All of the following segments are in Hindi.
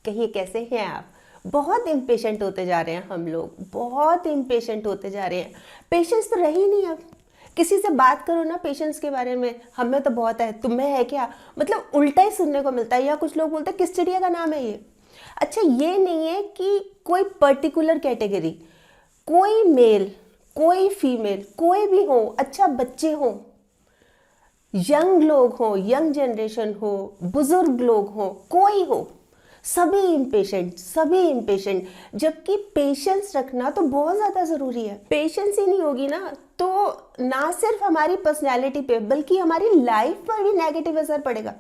कहिए कैसे हैं आप। बहुत इम्पेशेंट होते जा रहे हैं हम लोग, बहुत इम्पेशेंट होते जा रहे हैं। पेशेंस तो रही नहीं अब। किसी से बात करो ना पेशेंस के बारे में, हमें तो बहुत है, तुम्हें है क्या, मतलब उल्टा ही सुनने को मिलता है। या कुछ लोग बोलते हैं किस चिड़िया का नाम है ये। अच्छा, ये नहीं है कि कोई पर्टिकुलर कैटेगरी, कोई मेल कोई फीमेल कोई भी हो, अच्छा बच्चे हो, यंग लोग हो, यंग जनरेशन हो, बुजुर्ग लोग हो, कोई हो, सभी इम्पेशेंट, सभी इम्पेशेंट। जबकि पेशेंस रखना तो बहुत ज़्यादा ज़रूरी है। पेशेंस ही नहीं होगी ना तो ना सिर्फ हमारी पर्सनैलिटी पे बल्कि हमारी लाइफ पर भी नेगेटिव असर पड़ेगा।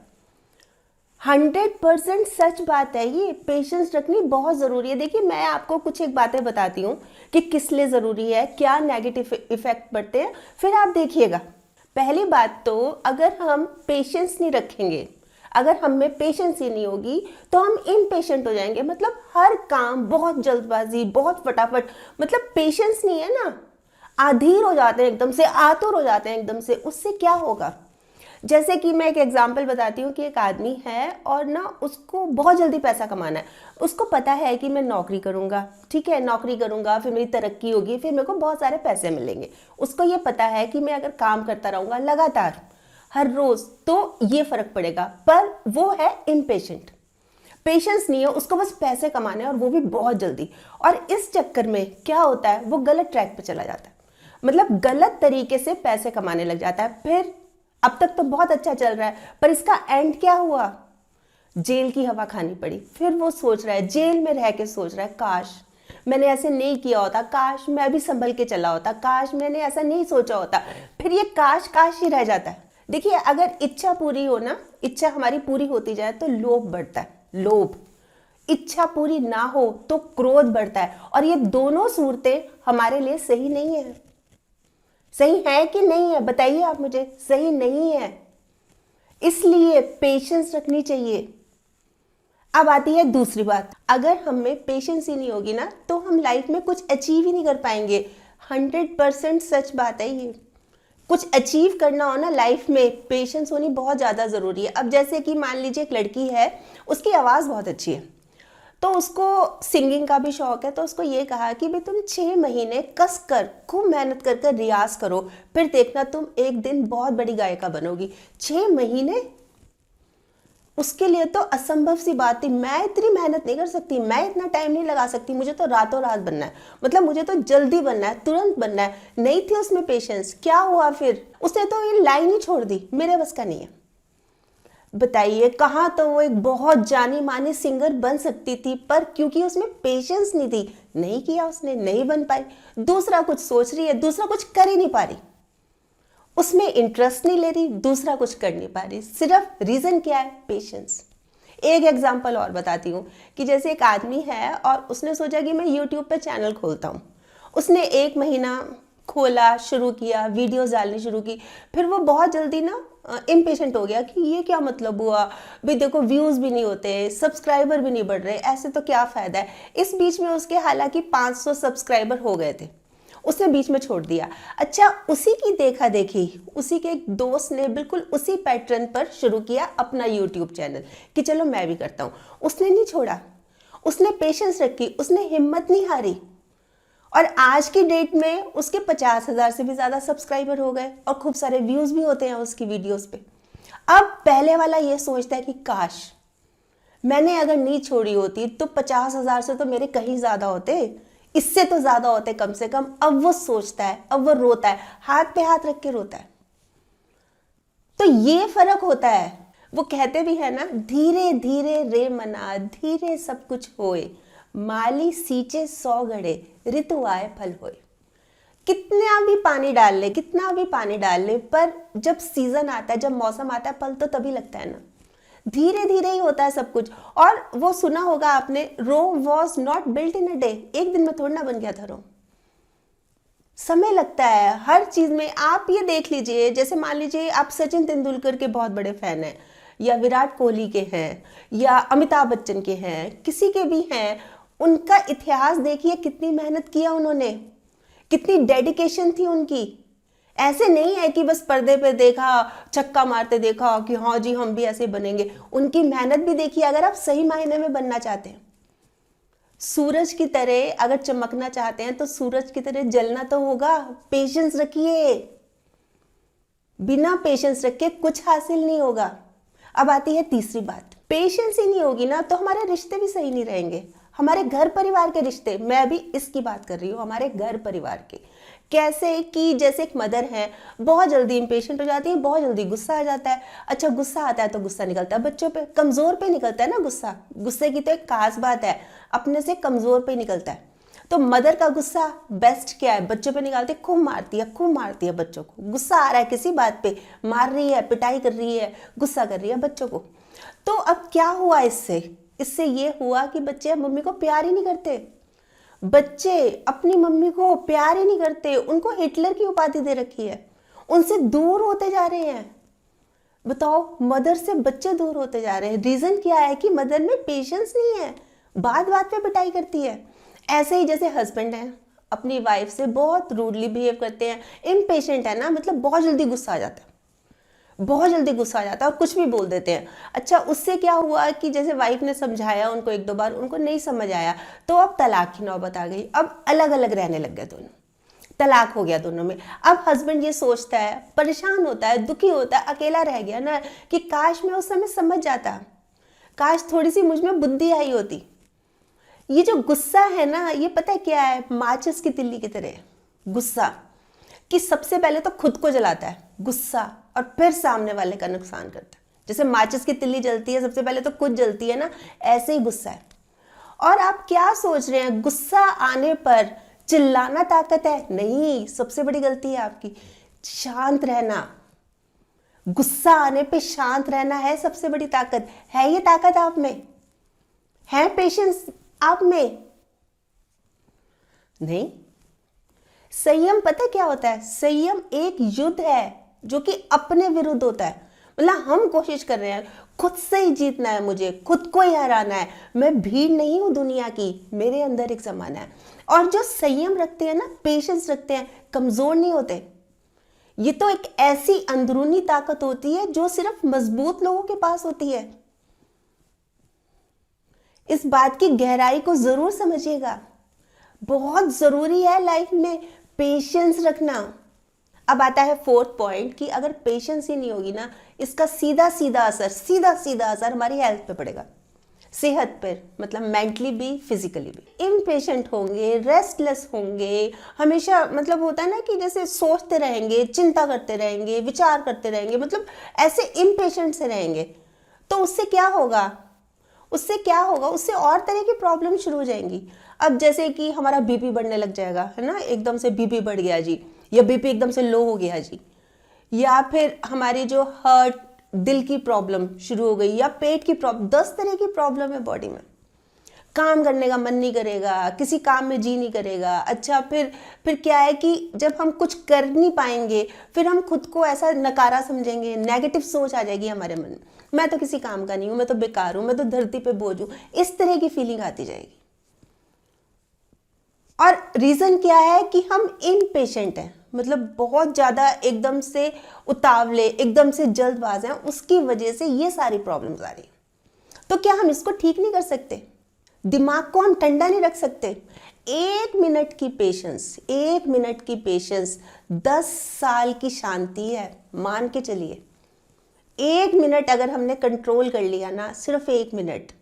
100% सच बात है ये, पेशेंस रखनी बहुत ज़रूरी है। देखिए मैं आपको कुछ एक बातें बताती हूँ कि किस लिए ज़रूरी है, क्या नेगेटिव इफेक्ट पड़ते हैं, फिर आप देखिएगा। पहली बात तो अगर हम पेशेंस नहीं रखेंगे, अगर हम में पेशेंस ही नहीं होगी तो हम इम्पेशेंट हो जाएंगे। मतलब हर काम बहुत जल्दबाजी, बहुत फटाफट, मतलब पेशेंस नहीं है ना, अधीर हो जाते हैं एकदम से, आतुर हो जाते हैं एकदम से। उससे क्या होगा, जैसे कि मैं एक एग्जांपल बताती हूँ कि एक आदमी है और ना उसको बहुत जल्दी पैसा कमाना है। उसको पता है कि मैं नौकरी करूँगा, ठीक है, नौकरी करूँगा फिर मेरी तरक्की होगी, फिर मेरे को बहुत सारे पैसे मिलेंगे। उसको ये पता है कि मैं अगर काम करता रहूँगा लगातार हर रोज़ तो ये फ़र्क पड़ेगा। पर वो है इम्पेशेंट, पेशेंस नहीं है, उसको बस पैसे कमाने हैं और वो भी बहुत जल्दी। और इस चक्कर में क्या होता है, वो गलत ट्रैक पे चला जाता है, मतलब गलत तरीके से पैसे कमाने लग जाता है। फिर अब तक तो बहुत अच्छा चल रहा है पर इसका एंड क्या हुआ, जेल की हवा खानी पड़ी। फिर वो सोच रहा है, जेल में रह के सोच रहा है, काश मैंने ऐसे नहीं किया होता, काश मैं भी संभल के चला होता, काश मैंने ऐसा नहीं सोचा होता। फिर ये काश काश ही रह जाता है। देखिए अगर इच्छा पूरी हो ना, इच्छा हमारी पूरी होती जाए तो लोभ बढ़ता है, लोभ। इच्छा पूरी ना हो तो क्रोध बढ़ता है। और ये दोनों सूरतें हमारे लिए सही नहीं है। सही है कि नहीं है, बताइए आप मुझे, सही नहीं है। इसलिए पेशेंस रखनी चाहिए। अब आती है दूसरी बात, अगर हम में पेशेंस ही नहीं होगी ना तो हम लाइफ में कुछ अचीव ही नहीं कर पाएंगे। 100% सच बात है ये। कुछ अचीव करना हो ना लाइफ में, पेशेंस होनी बहुत ज़्यादा ज़रूरी है। अब जैसे कि मान लीजिए एक लड़की है, उसकी आवाज़ बहुत अच्छी है, तो उसको सिंगिंग का भी शौक है, तो उसको ये कहा कि भाई तुम 6 महीने कस कर खूब मेहनत कर कर रियाज करो, फिर देखना तुम एक दिन बहुत बड़ी गायिका बनोगी। 6 महीने उसके लिए तो असंभव सी बात थी। मैं इतनी मेहनत नहीं कर सकती, मैं इतना टाइम नहीं लगा सकती, मुझे तो रातों रात बनना है, मतलब मुझे तो जल्दी बनना है, तुरंत बनना है। नहीं थी उसमें पेशेंस। क्या हुआ फिर, उसने तो ये लाइन ही छोड़ दी, मेरे बस का नहीं है। बताइए, कहाँ तो वो एक बहुत जानी मानी सिंगर बन सकती थी, पर क्योंकि उसमें पेशेंस नहीं थी, नहीं किया उसने, नहीं बन पाई। दूसरा कुछ सोच रही है, दूसरा कुछ कर ही नहीं पा रही, उसमें इंटरेस्ट नहीं ले रही, दूसरा कुछ कर नहीं पा रही। सिर्फ रीजन क्या है, पेशेंस। एक एग्जांपल और बताती हूँ कि जैसे एक आदमी है और उसने सोचा कि मैं यूट्यूब पे चैनल खोलता हूँ। उसने 1 महीना खोला, शुरू किया, वीडियोस डालनी शुरू की। फिर वो बहुत जल्दी ना इम्पेशेंट हो गया कि ये क्या मतलब हुआ, भाई देखो व्यूज़ भी नहीं होते, सब्सक्राइबर भी नहीं बढ़ रहे, ऐसे तो क्या फ़ायदा है। इस बीच में उसके हालांकि 500 सब्सक्राइबर हो गए थे, उसने बीच में छोड़ दिया। अच्छा, उसी की देखा देखी उसी के एक दोस्त ने बिल्कुल उसी पैटर्न पर शुरू किया अपना यूट्यूब चैनल कि चलो मैं भी करता हूँ। उसने नहीं छोड़ा, उसने पेशेंस रखी, उसने हिम्मत नहीं हारी। और आज की डेट में उसके 50,000 से भी ज़्यादा सब्सक्राइबर हो गए और खूब सारे व्यूज़ भी होते हैं उसकी वीडियोस पे। अब पहले वाला ये सोचता है कि काश मैंने अगर नहीं छोड़ी होती तो 50,000 से तो मेरे कहीं ज़्यादा होते, इससे तो ज़्यादा होते कम से कम। अब वो सोचता है, अब वो रोता है, हाथ पे हाथ रख के रोता है। तो ये फर्क होता है। वो कहते भी है ना, धीरे धीरे रे मना, धीरे सब कुछ होए, माली सींचे 100 गड़े, ऋतु आए फल होए। कितना भी पानी डाल ले, कितना भी पानी डाल ले, पर जब सीजन आता है, जब मौसम आता है, फल तो तभी लगता है ना। धीरे धीरे ही होता है सब कुछ। और वो सुना होगा आपने, Rome was not built in a day, एक दिन में थोड़ा ना बन गया था रोम, समय लगता है हर चीज में। आप ये देख लीजिए, जैसे मान लीजिए आप सचिन तेंदुलकर के बहुत बड़े फैन हैं, या विराट कोहली के हैं, या अमिताभ बच्चन के हैं, किसी के भी हैं, उनका इतिहास देखिए, कितनी मेहनत किया उन्होंने, कितनी डेडिकेशन थी उनकी। ऐसे नहीं है कि बस पर्दे पे देखा, छक्का मारते देखा कि हाँ जी हम भी ऐसे बनेंगे। उनकी मेहनत भी देखिए। अगर आप सही मायने में बनना चाहते हैं, सूरज की तरह अगर चमकना चाहते हैं तो सूरज की तरह जलना तो होगा। पेशेंस रखिए, बिना पेशेंस रखे कुछ हासिल नहीं होगा। अब आती है तीसरी बात, पेशेंस ही नहीं होगी ना तो हमारे रिश्ते भी सही नहीं रहेंगे। हमारे घर परिवार के रिश्ते, मैं अभी इसकी बात कर रही हूँ, हमारे घर परिवार के। कैसे कि जैसे एक मदर है, बहुत जल्दी इंपेशेंट हो जाती है, बहुत जल्दी गुस्सा आ जाता है। अच्छा गुस्सा आता है तो गुस्सा निकलता है बच्चों पे, कमजोर पे निकलता है ना गुस्सा। गुस्से की तो एक खास बात है, अपने से कमजोर पे निकलता है। तो मदर का गुस्सा बेस्ट क्या है, बच्चों पे निकालती है, खूब मारती है बच्चों को। गुस्सा आ रहा है किसी बात पे, मार रही है, पिटाई कर रही है, गुस्सा कर रही है बच्चों को। तो अब क्या हुआ इससे ये हुआ कि बच्चे अब मम्मी को प्यार ही नहीं करते। बच्चे अपनी मम्मी को प्यार ही नहीं करते, उनको हिटलर की उपाधि दे रखी है, उनसे दूर होते जा रहे हैं। बताओ, मदर से बच्चे दूर होते जा रहे हैं। रीजन क्या है कि मदर में पेशेंस नहीं है, बात बात पे पिटाई करती है। ऐसे ही जैसे हस्बैंड है, अपनी वाइफ से बहुत रूडली बिहेव करते हैं, इम्पेशेंट है ना, मतलब बहुत जल्दी गुस्सा आ जाता है, बहुत जल्दी गुस्सा आ जाता है और कुछ भी बोल देते हैं। अच्छा उससे क्या हुआ कि जैसे वाइफ ने समझाया उनको एक दो बार, उनको नहीं समझ आया तो अब तलाक की नौबत आ गई। अब अलग अलग रहने लग गए दोनों, तलाक हो गया दोनों में। अब हस्बैंड ये सोचता है, परेशान होता है, दुखी होता है, अकेला रह गया ना, कि काश मैं उस समय समझ जाता, काश थोड़ी सी मुझ में बुद्धि आई होती। ये जो गुस्सा है ना, ये पता है क्या है, माचिस की तिल्ली की तरह गुस्सा, कि सबसे पहले तो खुद को जलाता है गुस्सा और फिर सामने वाले का नुकसान करता है। जैसे माचिस की तिल्ली जलती है, सबसे पहले तो खुद जलती है ना, ऐसे ही गुस्सा है। और आप क्या सोच रहे हैं, गुस्सा आने पर चिल्लाना ताकत है? नहीं, सबसे बड़ी गलती है आपकी, शांत रहना। गुस्सा आने पे शांत रहना है सबसे बड़ी ताकत। है ये ताकत आप में? है पेशेंस आप में? नहीं। संयम पता क्या होता है? संयम एक युद्ध है जो कि अपने विरुद्ध होता है। मतलब हम कोशिश कर रहे हैं, खुद से ही जीतना है, मुझे खुद को ही हराना है, मैं भीड़ नहीं हूं दुनिया की, मेरे अंदर एक जमाना है। और जो संयम रखते हैं ना, पेशेंस रखते हैं, कमजोर नहीं होते। ये तो एक ऐसी अंदरूनी ताकत होती है जो सिर्फ मजबूत लोगों के पास होती है। इस बात की गहराई को जरूर समझिएगा, बहुत जरूरी है लाइफ में पेशेंस रखना। अब आता है फोर्थ पॉइंट कि अगर पेशेंस ही नहीं होगी ना, इसका सीधा सीधा असर हमारी हेल्थ पे पड़ेगा, सेहत पर, मतलब मेंटली भी फिजिकली भी। इम्पेशेंट होंगे, रेस्टलेस होंगे, हमेशा मतलब होता है ना कि जैसे सोचते रहेंगे, चिंता करते रहेंगे, विचार करते रहेंगे, मतलब ऐसे इम्पेशेंट से रहेंगे। तो उससे क्या होगा, उससे और तरह की प्रॉब्लम शुरू हो जाएंगी। अब जैसे कि हमारा बीपी बढ़ने लग जाएगा, है ना, एकदम से बीपी बढ़ गया जी, या बीपी एकदम से लो हो गया जी, या फिर हमारी जो हार्ट, दिल की प्रॉब्लम शुरू हो गई, या पेट की प्रॉब्लम, 10 तरह की प्रॉब्लम है बॉडी में। काम करने का मन नहीं करेगा, किसी काम में जी नहीं करेगा। अच्छा फिर क्या है कि जब हम कुछ कर नहीं पाएंगे, फिर हम खुद को ऐसा नकारा समझेंगे, नेगेटिव सोच आ जाएगी हमारे मन में, मैं तो किसी काम का नहीं हूं, मैं तो बेकार हूं, मैं तो धरती पे बोझ हूं, इस तरह की फीलिंग आती जाएगी। और रीजन क्या है कि हम इम्पेशेंट हैं, मतलब बहुत ज्यादा एकदम से उतावले, एकदम से जल्दबाज हैं, उसकी वजह से ये सारी प्रॉब्लम्स आ रही हैं। तो क्या हम इसको ठीक नहीं कर सकते? दिमाग को हम ठंडा नहीं रख सकते? 1 मिनट की पेशेंस, 1 मिनट की पेशेंस 10 साल की शांति है, मान के चलिए। 1 मिनट अगर हमने कंट्रोल कर लिया ना, सिर्फ 1 मिनट,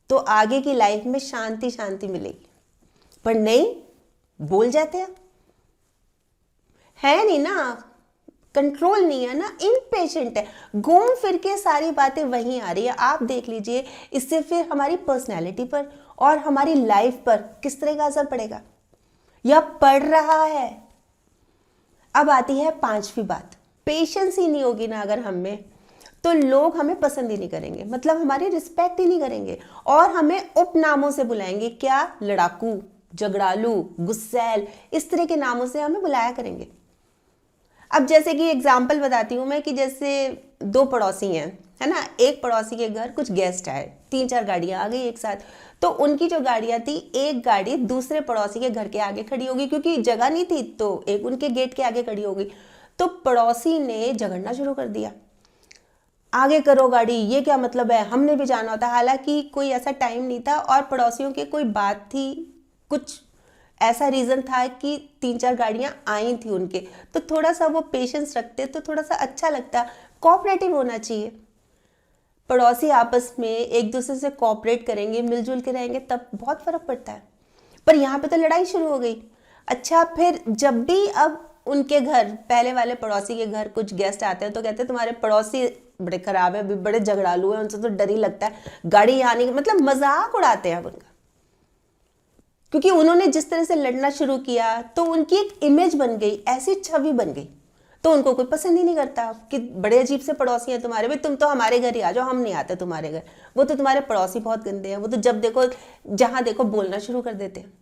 तो आगे की लाइफ में शांति शांति मिलेगी। पर नहीं, बोल जाते हैं, है नहीं ना, कंट्रोल नहीं है ना, इम्पेशेंट है, घूम फिर के सारी बातें वहीं आ रही है। आप देख लीजिए, इससे फिर हमारी पर्सनैलिटी पर और हमारी लाइफ पर किस तरह का असर पड़ेगा, या पड़ रहा है। अब आती है 5वीं बात, पेशेंस ही नहीं होगी ना अगर हम में, तो लोग हमें पसंद ही नहीं करेंगे, मतलब हमारी रिस्पेक्ट ही नहीं करेंगे, और हमें उपनामों से बुलाएंगे। क्या? लड़ाकू, झगड़ालू, गुस्सैल, इस तरह के नामों से हमें बुलाया करेंगे। अब जैसे कि एग्जाम्पल बताती हूँ मैं, कि जैसे 2 पड़ोसी हैं, है ना, एक पड़ोसी के घर कुछ गेस्ट आए, 3-4 गाड़ियां आ गई एक साथ, तो उनकी जो गाड़ियां थी, एक गाड़ी दूसरे पड़ोसी के घर के आगे खड़ी होगी, क्योंकि जगह नहीं थी तो एक उनके गेट के आगे खड़ी होगी। तो पड़ोसी ने झगड़ना शुरू कर दिया, आगे करो गाड़ी, ये क्या मतलब है, हमने भी जाना होता। हालांकि कोई ऐसा टाइम नहीं था और पड़ोसियों की कोई बात थी, कुछ ऐसा रीज़न था कि 3-4 गाड़ियाँ आई थी उनके, तो थोड़ा सा वो पेशेंस रखते तो थोड़ा सा अच्छा लगता। कोऑपरेटिव होना चाहिए, पड़ोसी आपस में एक दूसरे से कोऑपरेट करेंगे, मिलजुल के रहेंगे, तब बहुत फर्क पड़ता है। पर यहाँ पे तो लड़ाई शुरू हो गई। अच्छा, फिर जब भी अब उनके घर, पहले वाले पड़ोसी के घर कुछ गेस्ट आते हैं तो कहते हैं तुम्हारे पड़ोसी बड़े खराब है, बड़े झगड़ालू है, उनसे तो डर ही लगता है, गाड़ी आने, मतलब मजाक उड़ाते हैं अब उनका, क्योंकि उन्होंने जिस तरह से लड़ना शुरू किया तो उनकी एक इमेज बन गई, ऐसी छवि बन गई, तो उनको कोई पसंद ही नहीं करता कि बड़े अजीब से पड़ोसी हैं तुम्हारे, भाई तुम तो हमारे घर ही आ जाओ, हम नहीं आते तुम्हारे घर, वो तो तुम्हारे पड़ोसी बहुत गंदे हैं, वो तो जब देखो जहां देखो बोलना शुरू कर देते हैं।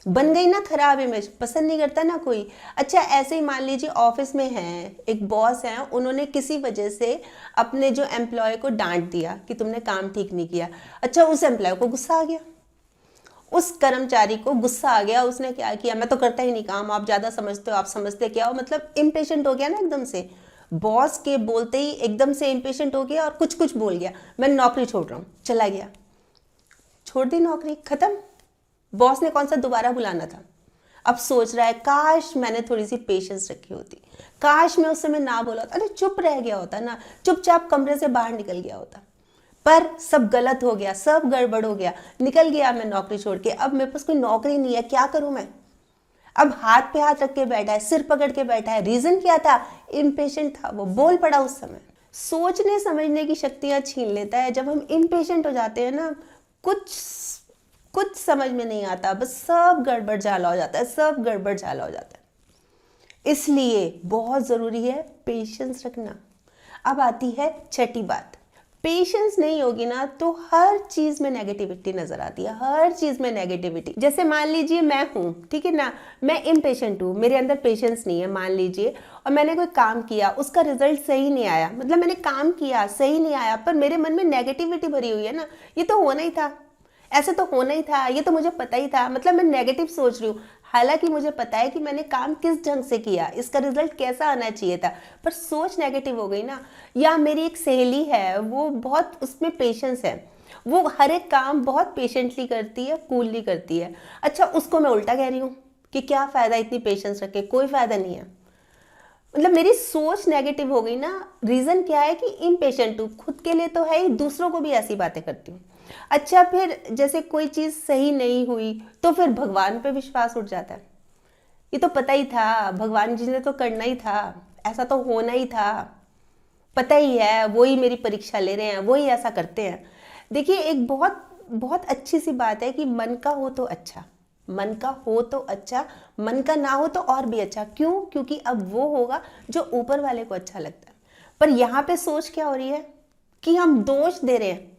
बन गई ना खराब इमेज, पसंद नहीं करता ना कोई। अच्छा, ऐसे ही मान लीजिए ऑफिस में हैं, एक बॉस हैं, उन्होंने किसी वजह से अपने जो एम्प्लॉय को डांट दिया कि तुमने काम ठीक नहीं किया। अच्छा, उस एम्प्लॉय को गुस्सा आ गया, उस कर्मचारी को गुस्सा आ गया, उसने क्या किया, मैं तो करता ही नहीं काम, आप ज्यादा समझते हो, आप समझते क्या हो, मतलब इम्पेशेंट हो गया ना एकदम से, बॉस के बोलते ही एकदम से इम्पेशेंट हो गया और कुछ कुछ बोल गया, मैं नौकरी छोड़ रहा हूँ, चला गया, छोड़ दी नौकरी, खत्म। बॉस ने कौन सा दोबारा बुलाना था। अब सोच रहा है काश मैंने थोड़ी सी पेशेंस रखी होती, काश मैं उस समय ना बोला होता, अरे चुप रह गया होता ना, चुपचाप कमरे से बाहर निकल गया होता। पर सब गलत हो गया, सब गड़बड़ हो गया, निकल गया मैं नौकरी छोड़ के, अब मेरे पास कोई नौकरी नहीं है, क्या करूं मैं। अब हाथ पे हाथ रख के बैठा है, सिर पकड़ के बैठा है। रीजन क्या था, इम्पेशेंट था, वो बोल पड़ा उस समय। सोचने समझने की शक्तियां छीन लेता है जब हम इम्पेशेंट हो जाते हैं ना, कुछ समझ में नहीं आता, बस सब गड़बड़ झाला हो जाता है, सब गड़बड़ झाला हो जाता है। इसलिए बहुत जरूरी है पेशेंस रखना। अब आती है छठी बात, पेशेंस नहीं होगी ना तो हर चीज में नेगेटिविटी नजर आती है, हर चीज में नेगेटिविटी। जैसे मान लीजिए मैं हूं, ठीक है ना, मैं इम्पेशेंट हूं, मेरे अंदर पेशेंस नहीं है मान लीजिए, और मैंने कोई काम किया, उसका रिजल्ट सही नहीं आया, मतलब मैंने काम किया सही नहीं आया, पर मेरे मन में नेगेटिविटी भरी हुई है ना, ये तो होना ही था, ऐसे तो होना ही था, ये तो मुझे पता ही था, मतलब मैं नेगेटिव सोच रही हूँ। हालांकि मुझे पता है कि मैंने काम किस ढंग से किया, इसका रिजल्ट कैसा आना चाहिए था, पर सोच नेगेटिव हो गई ना। या मेरी एक सहेली है, वो बहुत, उसमें पेशेंस है, वो हर एक काम बहुत पेशेंटली करती है, कूलली करती है। अच्छा, उसको मैं उल्टा कह रही हूँ कि क्या फायदा इतनी पेशेंस रखे, कोई फायदा नहीं है, मतलब मेरी सोच नेगेटिव हो गई ना। रीजन क्या है कि इम्पेशेंट हूँ, खुद के लिए तो है ही, दूसरों को भी ऐसी बातें करती हूँ। अच्छा, फिर जैसे कोई चीज सही नहीं हुई तो फिर भगवान पे विश्वास उठ जाता है, ये तो पता ही था, भगवान जी ने तो करना ही था, ऐसा तो होना ही था, पता ही है, वो ही मेरी परीक्षा ले रहे हैं, वो ही ऐसा करते हैं। देखिए, एक बहुत बहुत अच्छी सी बात है कि मन का हो तो अच्छा, मन का हो तो अच्छा, मन का ना हो तो और भी अच्छा। क्यों? क्योंकि अब वो होगा जो ऊपर वाले को अच्छा लगता है। पर यहाँ पे सोच क्या हो रही है कि हम दोष दे रहे हैं,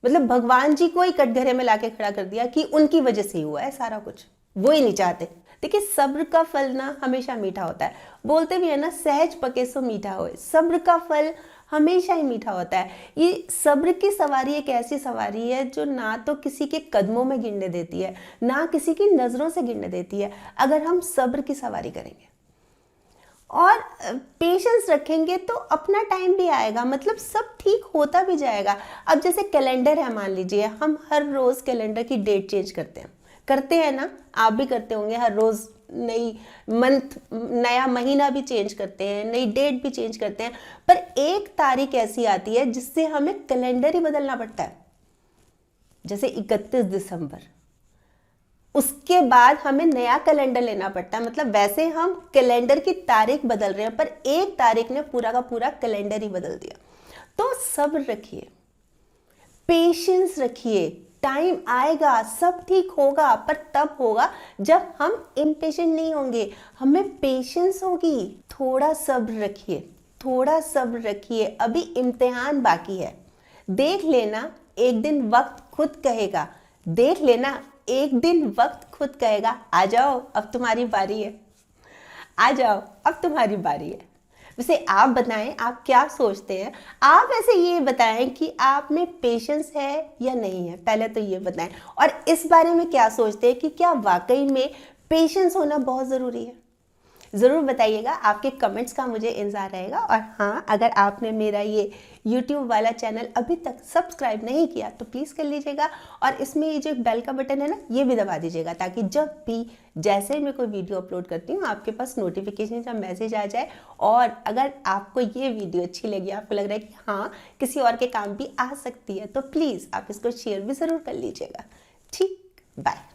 मतलब भगवान जी को ही कटघरे में लाके खड़ा कर दिया कि उनकी वजह से ही हुआ है सारा कुछ, वो ही नहीं चाहते। देखिए, सब्र का फल ना हमेशा मीठा होता है, बोलते भी है ना, सहज पके सो मीठा होए, सब्र का फल हमेशा ही मीठा होता है। ये सब्र की सवारी एक ऐसी सवारी है जो ना तो किसी के कदमों में गिरने देती है, ना किसी की नजरों से गिरने देती है, अगर हम सब्र की सवारी करेंगे और पेशेंस रखेंगे तो अपना टाइम भी आएगा, मतलब सब ठीक होता भी जाएगा। अब जैसे कैलेंडर है, मान लीजिए हम हर रोज कैलेंडर की डेट चेंज करते हैं ना, आप भी करते होंगे, हर रोज नई मंथ, नया महीना भी चेंज करते हैं, नई डेट भी चेंज करते हैं, पर एक तारीख ऐसी आती है जिससे हमें कैलेंडर ही बदलना पड़ता है। जैसे 31 दिसंबर, उसके बाद हमें नया कैलेंडर लेना पड़ता है, मतलब वैसे हम कैलेंडर की तारीख बदल रहे हैं, पर एक तारीख ने पूरा का पूरा कैलेंडर ही बदल दिया। तो सब्र रखिए, पेशेंस रखिए, टाइम आएगा, सब ठीक होगा, पर तब होगा जब हम इम्पेशेंट नहीं होंगे, हमें पेशेंस होगी। थोड़ा सब्र रखिए, थोड़ा सब्र रखिए, अभी इम्तिहान बाकी है, देख लेना, एक दिन वक्त खुद कहेगा, देख लेना, एक दिन वक्त खुद कहेगा, आ जाओ अब तुम्हारी बारी है, आ जाओ अब तुम्हारी बारी है। वैसे आप बताएं, आप क्या सोचते हैं, आप ऐसे ये बताएं कि आप में पेशेंस है या नहीं है, पहले तो ये बताएं। और इस बारे में क्या सोचते हैं कि क्या वाकई में पेशेंस होना बहुत ज़रूरी है, ज़रूर बताइएगा, आपके कमेंट्स का मुझे इंतज़ार रहेगा। और हाँ, अगर आपने मेरा ये YouTube वाला चैनल अभी तक सब्सक्राइब नहीं किया तो प्लीज़ कर लीजिएगा, और इसमें ये जो बेल का बटन है ना, ये भी दबा दीजिएगा, ताकि जब भी जैसे मैं कोई वीडियो अपलोड करती हूँ आपके पास नोटिफिकेशन का मैसेज आ जाए। और अगर आपको ये वीडियो अच्छी लगी, आपको लग रहा है कि हाँ किसी और के काम भी आ सकती है, तो प्लीज़ आप इसको शेयर भी ज़रूर कर लीजिएगा। ठीक, बाय।